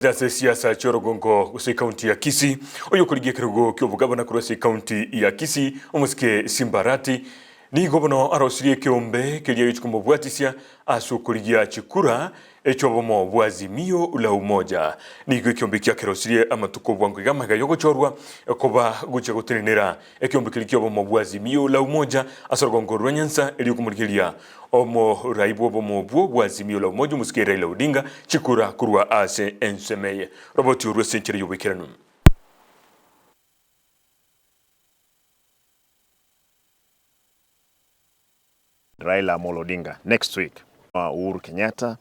Zase siasa chorogongo Gusii County ya Kisii oyo kurigia kirugo kyobugabana kurasi County ya Kisii omusike Simba ni gobono arosirie kiombe kiria yichukumbo bwatisia asu kurigia chikura echobomo bwa Azimio la umoja ni kiombe kya kirosirie amatuko bwangu gamaga yogo chorwa koba gucha gutenera ekiombe kilikyobomo bwa Azimio la umoja asorogongo rwanyansa eri kumurikiria omo raibu bomo bwa Azimio la umoja musike Raila Odinga chikura kurwa ase ensemeye roboti urwe sencheri yobekiranu. Raila Odinga next week, Uhuru Kenyatta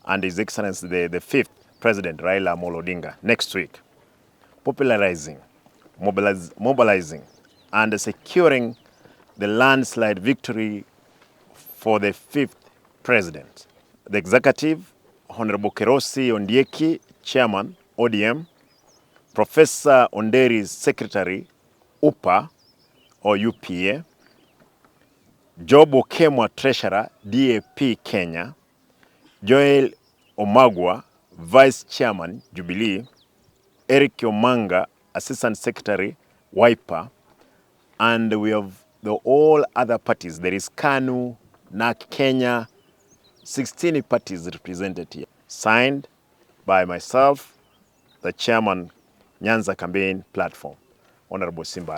and His Excellency the fifth President Raila Odinga next week, popularizing, mobilizing and securing the landslide victory for the fifth President. The Executive, Honorable Kerosi Ondieki, Chairman, ODM, Professor Onderi's Secretary, UPA or UPA, Job Okemwa Treasurer, DAP Kenya, Joel Omagwa, Vice Chairman, Jubilee, Eric Omanga, Assistant Secretary, Wiper, and we have all other parties. There is KANU, NAK Kenya, 16 parties represented here. Signed by myself, the Chairman, Nyanza Campaign Platform, Honorable Simba.